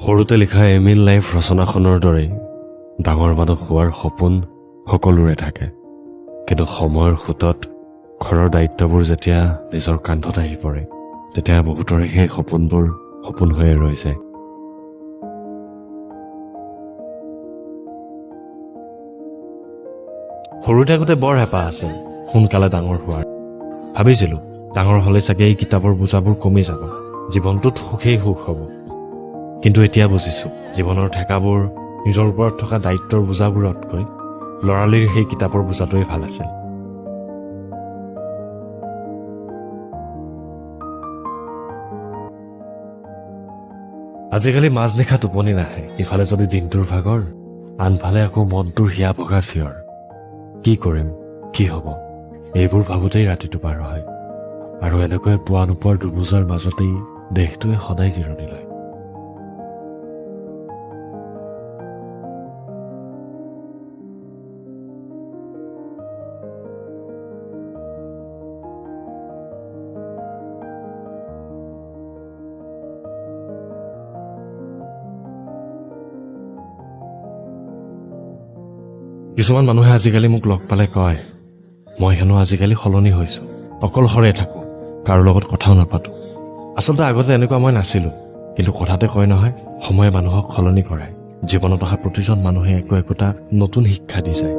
সৰুতে লিখা Emil life ৰচনাখনৰ দৰে ডাঙৰ মানুহ হোৱাৰ সপোন সকলোৰে থাকে, কিন্তু সময়ৰ সোঁতত ঘৰৰ দায়িত্ববোৰ যেতিয়া নিজৰ কান্ধত আহি পৰে তেতিয়া বহুতৰে সেই সপোনবোৰ সপোন হৈয়ে ৰৈ যায়। সৰুতে আগতে বৰ হেঁপাহ আছিল সোনকালে ডাঙৰ হোৱাৰ। ভাবিছিলোঁ ডাঙৰ হ'লে চাগে এই কিতাপৰ বোজাবোৰ কমি যাব, জীৱনটোত সুখেই সুখ হ'ব। কিন্তু এতিয়া বুজিছোঁ জীৱনৰ ঠেকাবোৰ নিজৰ ওপৰত থকা দায়িত্বৰ বোজাবোৰতকৈ লৰালিৰ সেই কিতাপৰ বোজাটোৱেই ভাল আছিল। আজিকালি মাজনিশা টোপনি নাহে, ইফালে যদি দিনটোৰ ভাগৰ, আনফালে আকৌ মনটোৰ হিয়া ভগা চিঞৰ। কি কৰিম, কি হ'ব, এইবোৰ ভাবোঁতেই ৰাতিটো পাৰ হয়। আৰু এনেকৈ পোৱা নোপোৱাৰ দুবোজাৰ মাজতেই দেহটোৱে সদায় জিৰণি লয়। কিছুমান মানুহে আজিকালি মোক লগ পালে কয়, মই হেনো আজিকালি সলনি হৈছোঁ, অকলশৰে থাকোঁ, কাৰো লগত কথাও নাপাতোঁ। আচলতে আগতে এনেকুৱা মই নাছিলোঁ, কিন্তু কথাতে কয় নহয়, সময়ে মানুহক সলনি কৰে। জীৱনত অহা প্ৰতিজন মানুহে একো একোটা নতুন শিক্ষা দি যায়।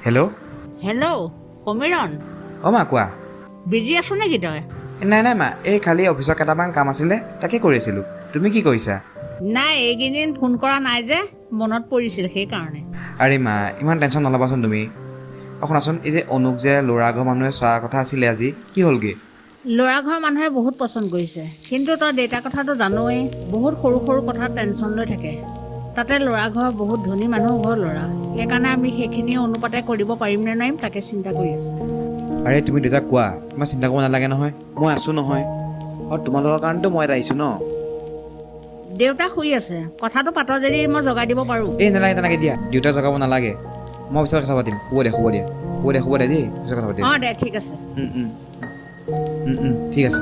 Hello' hello' Samiran. মা কোৱা। বিজি আছ নেকি তই? নাই মা, এই খালি অফিচৰ কেইটামান কাম আছিলে, তাকে কৰি আছিলোঁ। তুমি কি কৰিছা? নাই, এইকেইদিন ফোন কৰা নাই যে, মনত পৰিছিল সেইকাৰণে। আৰে মা, ইমান টেনশ্যন নল'বাচোন তুমি। শুনাচোন, এই যে অনুক যে ল'ৰা ঘৰ মানুহে চোৱা কথা আছিলে আজি, কি হ'লগৈ? ল'ৰা ঘৰৰ মানুহে বহুত পচন্দ কৰিছে, কিন্তু তই দেউতাৰ কথাটো জানোৱেই, বহুত সৰু সৰু কথাত টেনশ্যন লৈ থাকে। তাতে ল'ৰা ঘৰ বহুত ধনী মানুহ ঘৰ ল'ৰা, সেইকাৰণে আমি সেইখিনি অনুপাতে কৰিব পাৰিম নে নোৱাৰিম তাকে চিন্তা কৰি আছোঁ। আৰে তুমি দেউতাক কোৱা, ইমান চিন্তা কৰিব নালাগে নহয়, মই আছোঁ নহয়। আৰু তোমালোকৰ কাৰণেতো মই এটা আহিছোঁ ন। দেউতা শুই আছে কথাটো পাত যদি মই জগাই দিব পাৰোঁ এই নালাগে দিয়া দেউতা জগাব নালাগে মই পিছত কথা পাতিম শুব দিয়া দেই পিছত কথা পাতি অঁ আছোঁ দে ঠিক আছে ঠিক আছে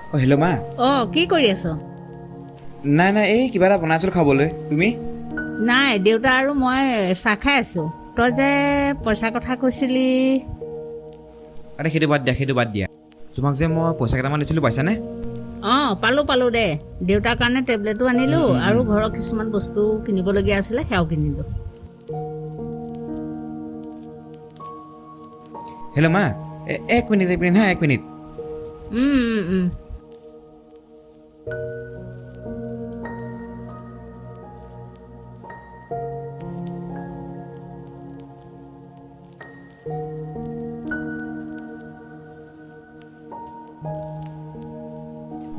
অঁ হেল্ল' মা অঁ কি কৰি আছ নাই এই কিবা এটা বনাইছিলোঁ খাবলৈ তুমি নাই দেউতা আৰু মই চাহ খাই আছোঁ তই যে পইচা কথা কৈছিলি আৰে সেইটো বাদ দিয়া তোমাক যে মই পইচা কেইটামান দিছিলোঁ পাইছানে অঁ পালোঁ দে দেউতাৰ কাৰণে টেবলেটো আনিলোঁ আৰু ঘৰৰ কিছুমান বস্তু কিনিবলগীয়া আছিলে সেয়াও কিনিলোঁ হেল্ল' মা এক মিনিট হা এক মিনিট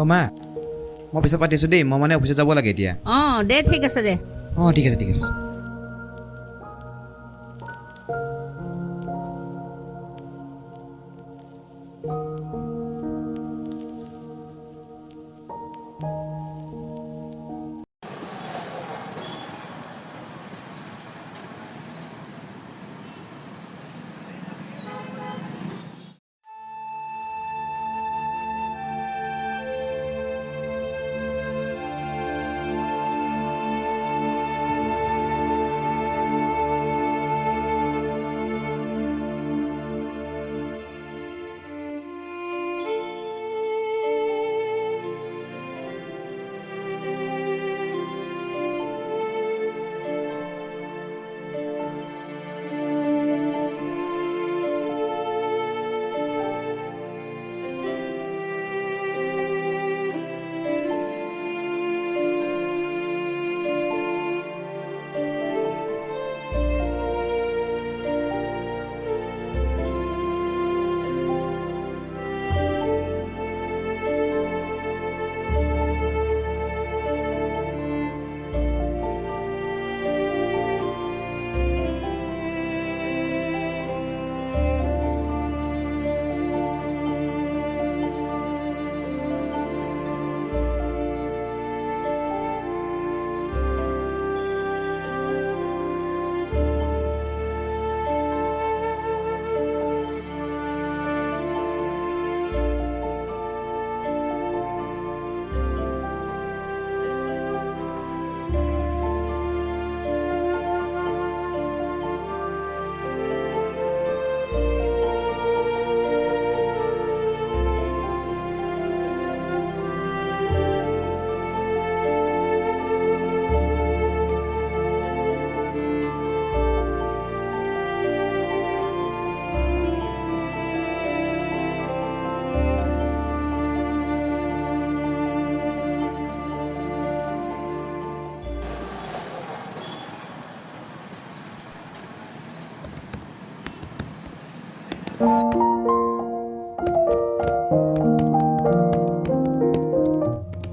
অঁ মা মই পিছত পাতি আছোঁ দেই মই মানে অফিচত যাব লাগে এতিয়া অঁ দে ঠিক আছে দে অঁ ঠিক আছে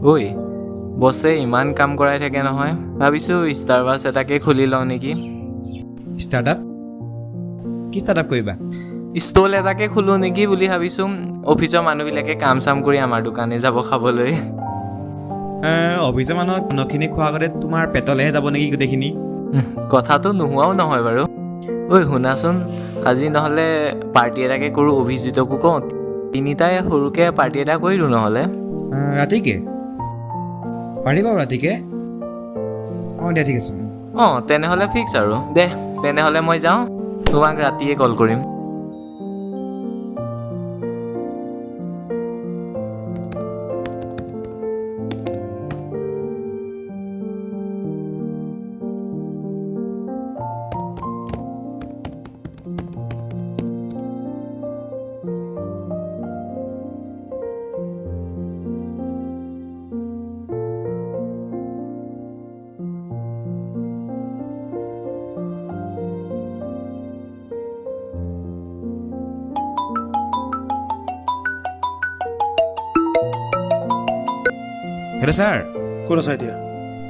ঐ বছে ইমান কাম কৰাই থাকে নহয়, ভাবিছোঁ ষ্টাৰবাছ এটাকে খুলি লওঁ নেকি। ষ্টাৰ্টআপ? কি ষ্টাৰ্টআপ কৰিবা? ষ্টল এটাকে খোলোঁ নেকি বুলি ভাবিছোঁ। অফিচৰ মানুহবিলাকে কাম চাম কৰি আমাৰ দোকানে যাব খাবলৈ। অফিচৰ মানুহক নখিনি খোৱাৰ আগতে তোমাৰ পেটলৈহে যাব নেকি গোটেইখিনি? কথাটো নোহোৱাও নহয় বাৰু। ঐ শুনাচোন, আজি নহ'লে পাৰ্টি এটাকে কৰোঁ, অভিজিতকো কওঁ, তিনিটাই সৰুকৈ পাৰ্টি এটা কৰি দিওঁ নহ'লে। ৰাতিকে পাৰিবা ৰাতিকে? অঁ দিয়া ঠিক আছে। অঁ তেনেহ'লে ফিক্স আৰু দে, তেনেহ'লে মই যাওঁ, তোমাক ৰাতিয়ে কল কৰিম। Hello' sir. ক'ত আছা এতিয়া?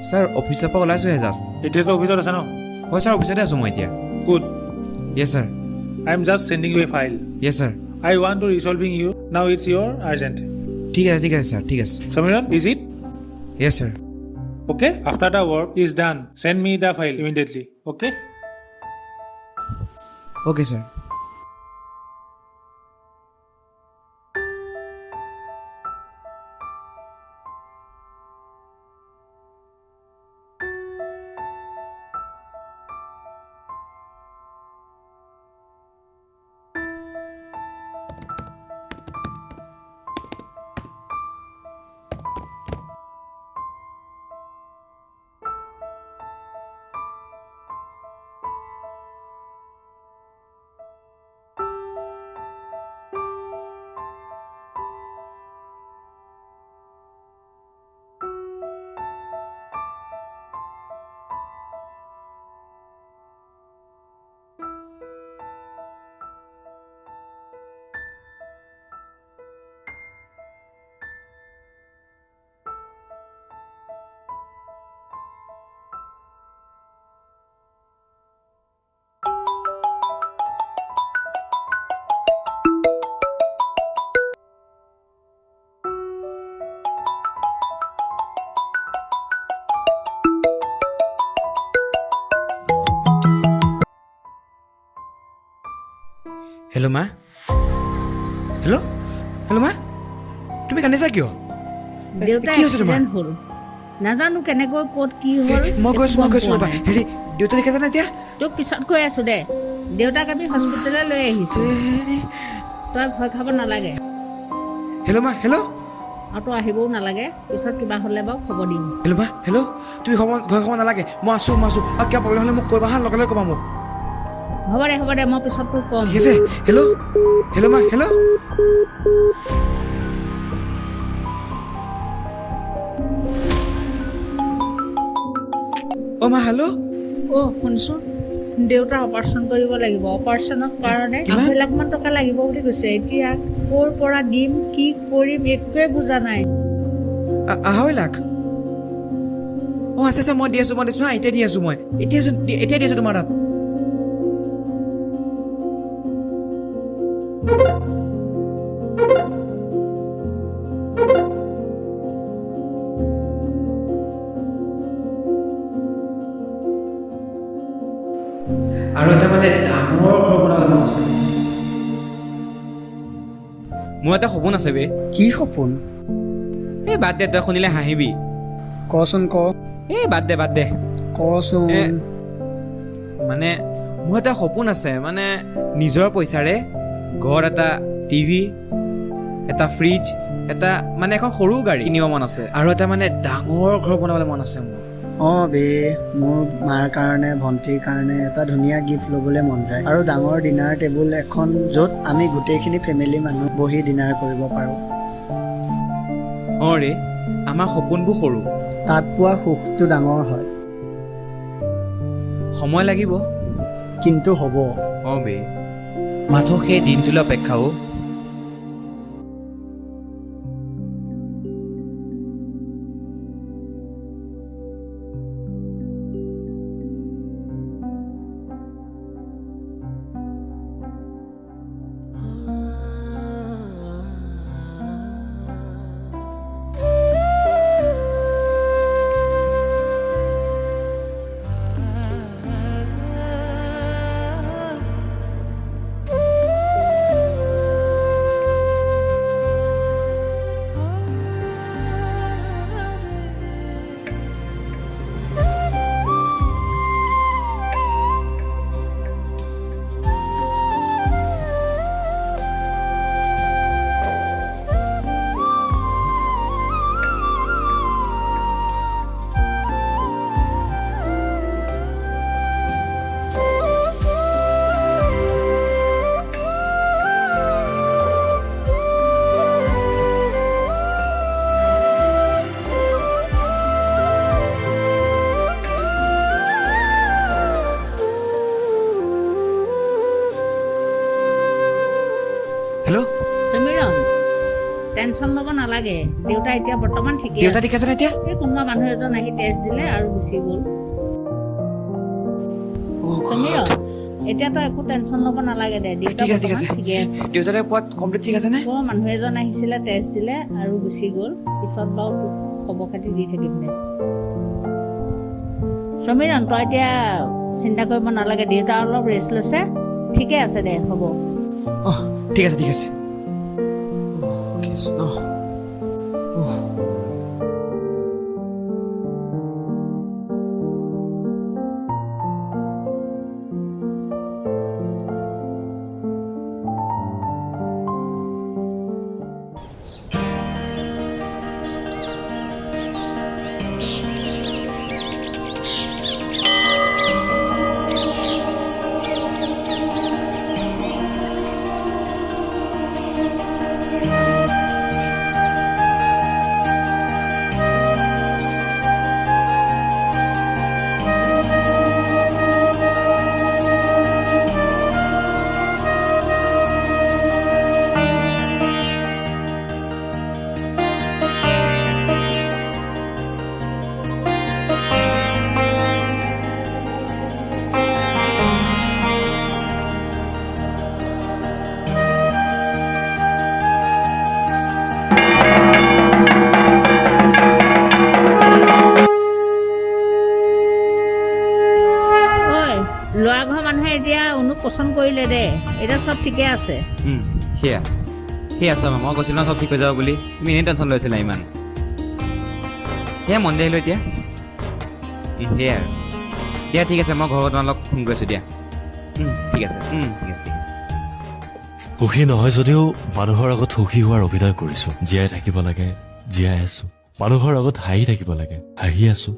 ছাৰ অফিচৰ পৰা ওলাইছোঁহে জাষ্ট। এতিয়াতো অফিচত আছে ন? হয় ছাৰ, অফিচতে আছোঁ মই এতিয়া। Good. Yes sir. I am just sending you a file. Yes sir. I want to resolving you now, it's your urgent. ঠিক আছে ছাৰ, ঠিক আছে। Samiran, is it? Yes sir. Okay, after the work is done, send me the file immediately. Okay? Okay sir. Hello' মা। Hello' মা, তুমি কান্দিছা কিয়? দেউতাৰ কি হৈছে তোমাৰ? এক্সিডেণ্ট হ'ল, নাজানো কেনেকৈ ক'ত কি হ'ল। মই গৈছোঁ একো গম ৰ'বা। পোৱা নাই। হেৰি দেউতা দেখিছানে এতিয়া? তোক পিছত কৈ আছোঁ দে। দেউতাক আমি হস্পিটেললৈ লৈ আহিছোঁ, তই ভয় খাব নালাগে হেল্ল' মা, হেল্ল'। আৰু তই আহিবও নালাগে। পিছত কিবা হ'লে বাৰু খবৰ দিম। হেল্ল' মা, হেল্ল'। তুমি ভয় খাব নালাগে, মই আছোঁ। আৰু কিবা প্ৰব্লেম হ'লে মোক কৰিবা হা, লগে লগে ক'বা মোক। হ'ব দে, মই পিছত তোক ক'ম। ঠিক আছে। হেল্ল' মা, হেল্ল'। অ' মা, হেল্ল'। শুনচোন, দেউতাৰ অপাৰেশ্যন কৰিব লাগিব। অপাৰেশ্যনৰ কাৰণে কিমান? 2 লাখমান টকা লাগিব বুলি কৈছে। এতিয়া ক'ৰ পৰা দিম, কি কৰিম, একোৱে বুজা নাই। 2.5 লাখ? অঁ আছে, মই দি আছোঁ হা, এতিয়া দি আছোঁ মই। এতিয়া দি আছোঁ তোমাৰ তাত। আৰু এটা মানে ডাঙৰ ঘৰ বনাবলৈ মন আছে। মোৰ এটা সপোন আছে বে। কি সপোন? এই বাদ দে, তই শুনিলে হাঁহিবি। কচোন ক। এই বাদ দে। কচোন। মানে মোৰ এটা সপোন আছে, মানে নিজৰ পইচাৰে ঘৰত এটা টিভি, এটা ফ্ৰিজ, এটা মানে এখন সৰু গাড়ী কিনিব মন আছে। আৰু এটা মানে ডাঙৰ ঘৰ বনাবলৈ মন আছে মোৰ। অঁ বে, মোৰ মাৰ কাৰণে, ভণ্টিৰ কাৰণে এটা ধুনীয়া গিফ্ট ল'বলৈ মন যায়। আৰু ডাঙৰ ডিনাৰ টেবুল এখন, য'ত আমি গোটেইখিনি ফেমিলি মানুহ বহি ডিনাৰ কৰিব পাৰোঁ। অঁ ৰে, আমাৰ সপোনবোৰ সৰু, তাত পোৱা সুখটো ডাঙৰ হয়। সময় লাগিব, কিন্তু হ'ব। অঁ বে, মাথো সেই দিনটোলৈ অপেক্ষাও। সমীৰণ টেনশ্যন ল'ব নালাগে দেউতা এতিয়া বৰ্তমান ঠিকে দেউতা আছে ঠিক আছে নে এতিয়া এই কোনোবা মানুহ এজন আহি টেষ্ট দিলে আৰু গুচি গ'ল সমীৰণ এতিয়া তই একো টেনশ্যন ল'ব নালাগে দে দেউতা ঠিক আছে ঠিক বৰ্তমান আছে ঠিকে আছে দেউতাৰে পোৱাত কমপ্লিট ঠিক আছে নে মানুহ এজন আহিছিলে টেষ্ট দিলে আৰু গুচি গ'ল পিছত বাৰু তোক খবৰ খাতি দি থাকিম দে সমীৰণ তই এতিয়া চিন্তা কৰিব নালাগে দেউতা অলপ ৰেষ্ট লৈছে ঠিকে আছে দে হ'ব ঠিক আছে ঠিক আছে কৃষ্ণ ল'ৰা ঘৰ মানুহে এতিয়া অনুক পচন্দ কৰিলে দে এতিয়া চব ঠিকে আছে সেয়া চোৱা মই কৈছিলোঁ ন চব ঠিক হৈ যাব বুলি তুমি এনেই টেনশ্যন লৈছিলা ইমান সেয়া মন দি আহিলোঁ এতিয়া সেয়া আৰু দিয়া ঠিক আছে মই ঘৰত তোমালোক ফোন কৰিছোঁ দিয়া ঠিক আছে ঠিক আছে ঠিক আছে সুখী নহয় যদিও মানুহৰ আগত সুখী হোৱাৰ অভিনয় কৰিছো জীয়াই থাকিব লাগে জীয়াই আছো মানুহৰ আগত হাঁহি থাকিব লাগে হাঁহি আছো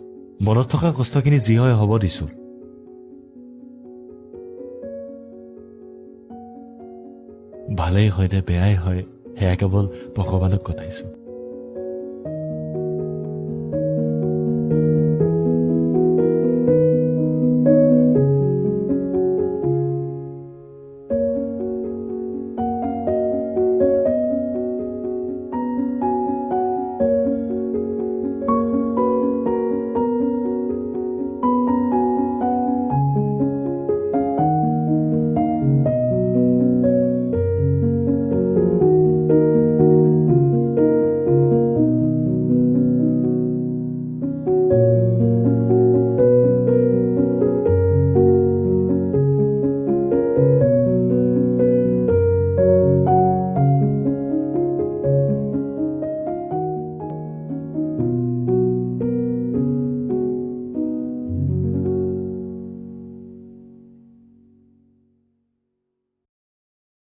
মনত থকা কষ্টখিনি যি হয় হ'ব দিছো ভালেই হয় নে বেয়াই হয় সেয়া কেৱল ভগৱানক কথাইছো